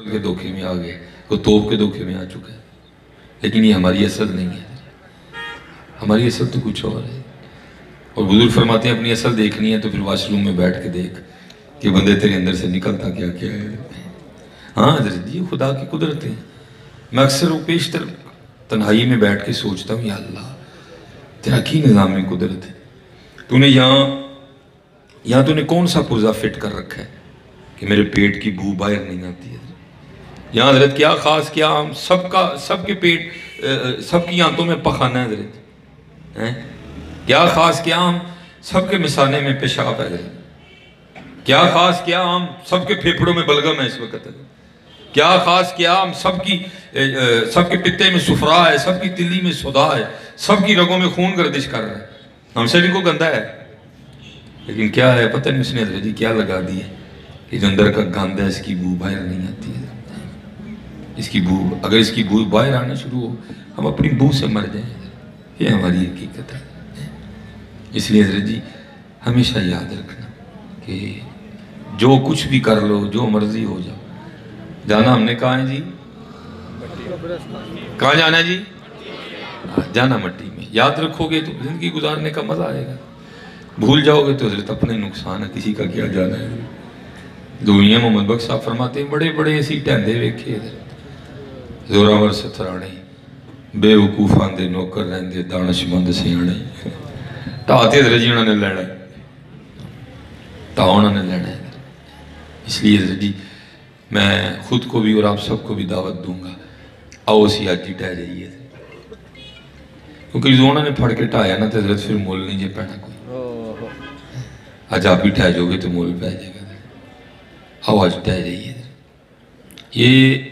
کے دھوکے میں آ گئے، وہ توپ کے دھوکے میں آ چکا ہے، لیکن یہ ہماری اصل نہیں ہے، ہماری اصل تو کچھ اور ہے۔ اور بزرگ فرماتے ہیں اپنی اصل دیکھنی ہے تو پھر واش روم میں بیٹھ کے دیکھ کہ بندے تیرے اندر سے نکلتا کیا کیا ہے۔ ہاں حضرت جی یہ خدا کی قدرت ہے۔ میں اکثر و پیشتر تنہائی میں بیٹھ کے سوچتا ہوں یا اللہ تیرا کی نظام میں قدرت ہے، تو نے یہاں تو نے کون سا پرزہ فٹ کر رکھا ہے کہ میرے پیٹ کی بو باہر نہیں آتی ہے۔ یہاں حضرت کیا خاص کیا ہم سب کے پیٹ سب کی آنتوں میں پخانہ ہے حضرت، کیا خاص کیا ہم سب کے مثانے میں پیشاب ہے حضرت، کیا خاص کیا ہم سب کے پھیپھڑوں میں بلغم ہے اس وقت ہے، کیا خاص کیا ہم سب کے پتے میں سفرا ہے، سب کی تلی میں صدا ہے، سب کی رگوں میں خون گردش کر رہا ہے، ہم سے بھی کو گندہ ہے، لیکن کیا ہے پتہ نہیں اس نے حضرت جی کیا لگا دی ہے کہ جو اندر کا گند ہے اس کی بو باہر نہیں آتی ہے۔ اس کی بو اگر اس کی بو باہر آنا شروع ہو ہم اپنی بو سے مر جائیں، یہ ہماری حقیقت ہے۔ اس لیے حضرت جی ہمیشہ یاد رکھنا کہ جو کچھ بھی کر لو جو مرضی ہو جاؤ، جانا ہم نے کہاں ہے جی؟ کہاں جانا ہے جی؟ جانا مٹی میں۔ یاد رکھو گے تو زندگی گزارنے کا مزہ آئے گا، بھول جاؤ گے تو حضرت اپنے نقصان ہے، کسی کا کیا جانا ہے۔ دنیا محمد بخش صاحب فرماتے ہیں بڑے بڑے ایسی ٹہندے ویکھے زوراور سترانے بے وقوفان دے نوکر رہندے دانش مند سیانے، تاتے حضرت جی انہوں نے لینا ہے، تا انہوں نے لینا ہے۔ اس لیے حضرت جی میں خود کو بھی اور آپ سب کو بھی دعوت دوں گا، آؤ اسی آج جی ٹھہ جائیے، کیونکہ جو انہوں نے پھڑ کے ٹھایا نا تو حضرت پھر مول نہیں جے پہنا کوئی، آج آپ بھی ٹھہ جو گے تو مول پہ جائے گا۔ آؤ آج ٹھہ جائیے۔ یہ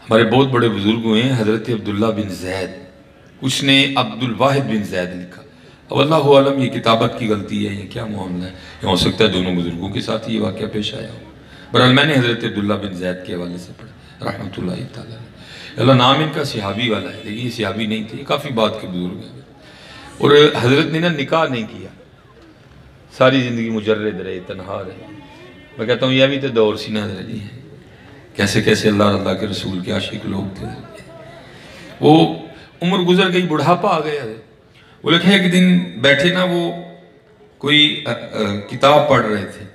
ہمارے بہت بڑے بزرگ ہوئے ہیں، حضرت عبداللہ بن زید، کچھ نے عبد الواحد بن زید لکھا، اب اللہ عالم یہ کتابت کی غلطی ہے، یہ کیا معاملہ ہے، یہ ہو سکتا ہے دونوں بزرگوں کے ساتھ یہ واقعہ پیش آیا ہو، بہرحال میں نے حضرت عبداللہ بن زید کے حوالے سے پڑھا رحمۃ اللہ تعالیٰ۔ اللہ نام ان کا صحابی والا ہے، لیکن یہ صحابی نہیں تھے، یہ کافی بعد کے بزرگ ہیں، اور حضرت نے نا نکاح نہیں کیا، ساری زندگی مجرد رہے، تنہا رہے۔ میں کہتا ہوں یہ بھی تو دور سی نا حضرت جی ہے، کیسے کیسے اللہ کے رسول کے عاشق لوگ تھے۔ وہ عمر گزر گئی، بڑھاپا آ گیا ہے، وہ لکھے ایک دن بیٹھے نا وہ کوئی کتاب پڑھ رہے تھے،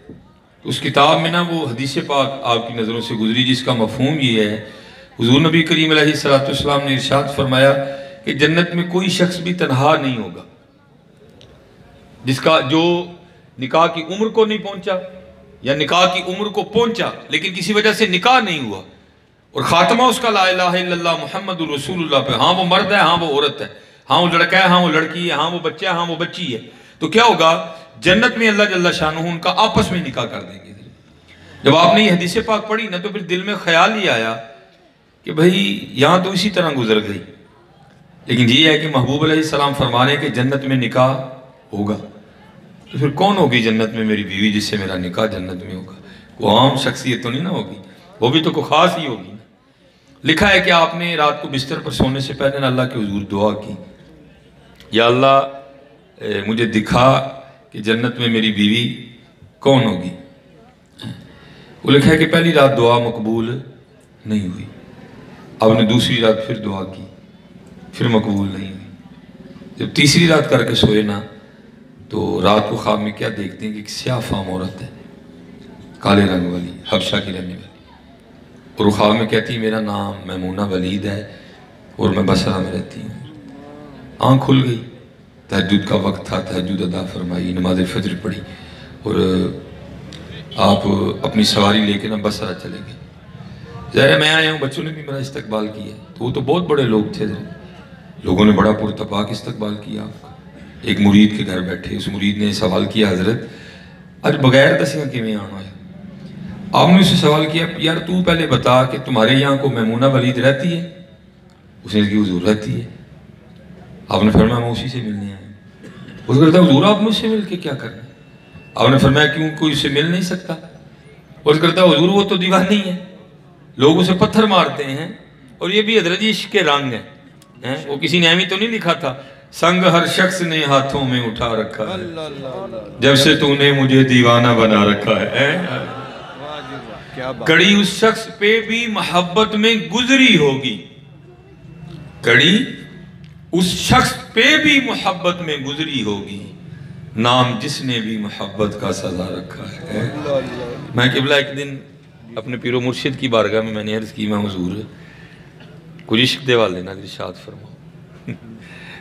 تو اس کتاب میں نا وہ حدیث پاک آپ کی نظروں سے گزری جس کا مفہوم یہ ہے، حضور نبی کریم علیہ السلام نے ارشاد فرمایا کہ جنت میں کوئی شخص بھی تنہا نہیں ہوگا جس کا جو نکاح کی عمر کو نہیں پہنچا یا نکاح کی عمر کو پہنچا لیکن کسی وجہ سے نکاح نہیں ہوا اور خاتمہ اس کا لا الہ الا اللہ محمد الرسول اللہ پہ، ہاں وہ مرد ہے ہاں وہ عورت ہے، ہاں وہ لڑکا ہے ہاں وہ لڑکی ہے، ہاں وہ بچہ ہے ہاں وہ بچی ہے، تو کیا ہوگا جنت میں اللہ جل شانہ ان کا آپس میں نکاح کر دیں گے۔ جب آپ نے یہ حدیث پاک پڑھی نا تو پھر دل میں خیال ہی آیا کہ بھئی یہاں تو اسی طرح گزر گئی، لیکن یہ ہے کہ محبوب علیہ السلام فرمانے کہ جنت میں نکاح ہوگا، تو پھر کون ہوگی جنت میں میری بیوی جس سے میرا نکاح جنت میں ہوگا؟ وہ عام شخصیت تو نہیں نہ ہوگی، وہ بھی تو کوئی خاص ہی ہوگی۔ لکھا ہے کہ آپ نے رات کو بستر پر سونے سے پہلے اللہ کے حضور دعا کی، یا اللہ مجھے دکھا کہ جنت میں میری بیوی کون ہوگی۔ وہ لکھا ہے کہ پہلی رات دعا مقبول نہیں ہوئی، آپ نے دوسری رات پھر دعا کی، پھر مقبول نہیں ہوئی۔ جب تیسری رات کر کے سوئے نا تو رات کو خواب میں کیا دیکھتے ہیں کہ ایک سیاہ فام عورت ہے، کالے رنگ والی، حبشہ کی رہنے والی، اور وہ خواب میں کہتی ہے میرا نام میمونہ ولید ہے اور میں بصرہ میں رہتی ہوں۔ آنکھ کھل گئی، تہجد کا وقت تھا، تہجد ادا فرمائی، نماز فجر پڑھی اور آپ اپنی سواری لے کے نا بصرہ چلے گئے۔ ظاہر ہے میں آیا ہوں، بچوں نے بھی میرا استقبال کیا، تو وہ تو بہت بڑے لوگ تھے، لوگوں نے بڑا پرتپاک استقبال کیا آپ کا۔ ایک مرید کے گھر بیٹھے، اس مرید نے سوال کیا حضرت آج بغیر دسیاں کیویں آنا ہے؟ آپ نے اسے سوال کیا یار تو پہلے بتا کہ تمہارے یہاں کو میمونہ ولید رہتی ہے؟ اس نے کہا حضور رہتی ہے۔ آپ نے فرمایا میں اسی سے ملنے آیا۔ اس کہتا حضور آپ مجھ سے مل کے کیا کرنا؟ آپ نے فرمایا کیوں کوئی اس سے مل نہیں سکتا؟ اس کہتا حضور وہ تو دیوانی ہے، لوگ اسے پتھر مارتے ہیں، اور یہ بھی حضرت عشق کے رنگ ہیں، وہ کسی نے ایویں تو نہیں لکھا تھا سنگ ہر شخص نے ہاتھوں میں اٹھا رکھا ہے جب سے تو نے مجھے دیوانہ بنا رکھا ہے۔ کڑی اس شخص پہ بھی محبت میں گزری ہوگی، کڑی اس شخص پہ بھی محبت میں گزری ہوگی، نام جس نے بھی محبت کا سزا رکھا ہے۔ میں قبلہ ایک دن اپنے پیر و مرشد کی بارگاہ میں نے عرض کی، میں حضور کچھ عشق دے والے نہ ارشاد فرماؤ،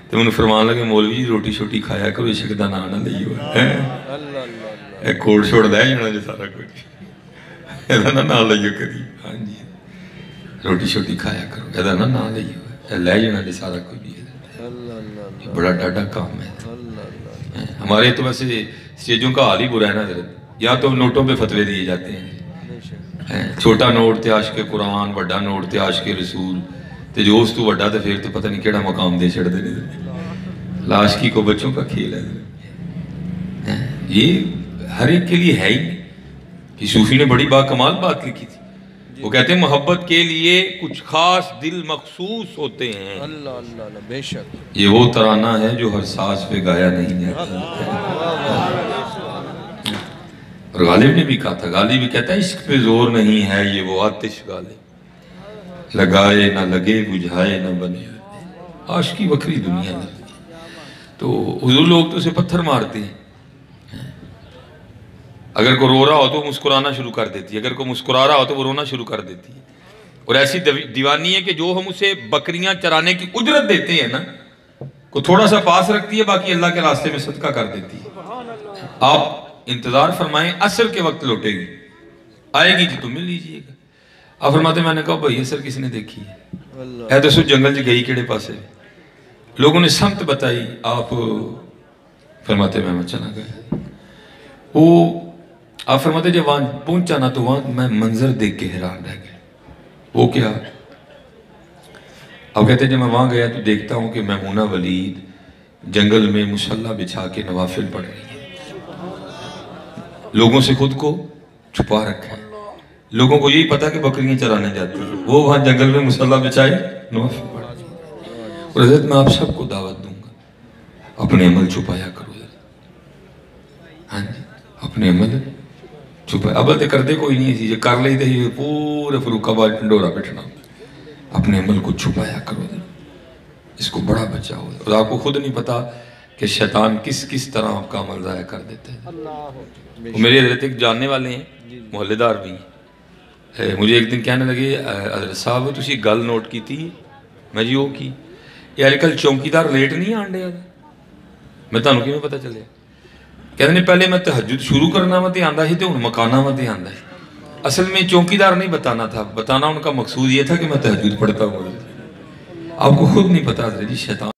تو انہوں فرمان لگے مولوی جی روٹی شوٹی کھایا کرو، عشق دا نام نہ لئیو ہے، کوڑ چھوڑ دے جانا جو سارا کچھ ایدھا نہ نہ لئیو کری، ہاں جی روٹی شوٹی کھایا کرو، ایدھا نہ نہ لئیو ہے، لے جانا جو سارا کچھ بھی ہے، بڑا ڈاڈا کام ہے۔ ہمارے تو ویسے سٹیجوں کا حال ہی برا ہے نا حضرت، یا تو نوٹوں پہ فتوے دیے جاتے ہیں، چھوٹا نوٹ تے عاشق قرآن، بڑا نوٹ تے عاشق رسول، تے جو اس تو بڑا تے پھر تو پتہ نہیں کیڑا مقام دے چھڑ دے نہیں، لاشکی کو بچوں کا کھیل ہے۔ یہ ہر ایک کے لیے ہے ہی، کہ صوفی نے بڑی باکمال بات لکھی تھی، وہ کہتے ہیں محبت کے لیے کچھ خاص دل مخصوص ہوتے ہیں، بے شک یہ وہ ترانہ ہے جو ہر ساز پہ گایا نہیں جاتا۔ اور غالب نے بھی کہا تھا، غالب بھی کہتا ہے عشق پہ زور نہیں ہے یہ وہ آتش غالب، لگائے نہ لگے بجھائے نہ بنے، عاشقی بکری دنیا میں۔ تو حضور لوگ تو اسے پتھر مارتے ہیں، اگر کوئی رو رہا ہو تو مسکرانا شروع کر دیتی ہے، اگر کوئی مسکرا رہا ہو تو وہ رونا شروع کر دیتی ہے، اور ایسی دیوانی ہے کہ جو ہم اسے بکریاں چرانے کی اجرت دیتے ہیں نا، کو تھوڑا سا پاس رکھتی ہے، باقی اللہ کے راستے میں صدقہ کر دیتی ہے۔ آپ انتظار فرمائیں، عصر کے وقت لوٹے گی، آئے گی جی تو مل لیجئے گا۔ آپ فرماتے میں نے کہا بھائی عصر کس نے دیکھی ہے، اے دسو جنگل جی گئی کیڑے پاسے، لوگوں نے سمت بتائی، آپ فرماتے میں چلا گیا، وہ آپ فرماتے جب وہاں پہنچا نا تو وہاں میں منظر دیکھ کے حیران رہ گیا، وہ کیا؟ آپ کہتے ہیں جب میں وہاں گیا تو دیکھتا ہوں کہ میمونہ ولید جنگل میں مصلی بچھا کے نوافل پڑھ رہی ہے، لوگوں سے خود کو چھپا رکھا ہے، لوگوں کو یہی پتا کہ بکریاں چرانے جاتی ہیں، وہ وہاں جنگل میں مصلی بچھائے نوافل پڑھ رہی ہے۔ اور حضرت میں آپ سب کو دعوت دوں گا، اپنے عمل چھپایا کرو، ہاں جی اپنے عمل چھپا، عمل تے کردے کوئی نہیں ہے، کر لئی تے پورے فروخ آباد ڈنڈورا بیٹھنا، اپنے عمل کو چھپایا کرو، اس کو بڑا بچاؤ، اور آپ کو خود نہیں پتا کہ شیطان کس کس طرح آپ کا عمل ضائع کر دیتا ہے۔ میرے حضرت ایک جاننے والے ہیں، محلے دار بھی ہیں، مجھے ایک دن کہنے لگے حضرت صاحب تسی گل نوٹ کی تھی، میں جی وہ کی، یہ آج کل چوکیدار لیٹ نہیں آن ڈیا، میں تانوں کیوں پتا چلے، کہتے ہیں پہلے میں تہجد شروع کرنا مت آندا ہی تو ہن مکانا مت آندا ہے، اصل میں چوکیدار نہیں بتانا تھا، بتانا ان کا مقصود یہ تھا کہ میں تہجد پڑھتا ہوں، آپ کو خود نہیں پتا حضرت جی شیطان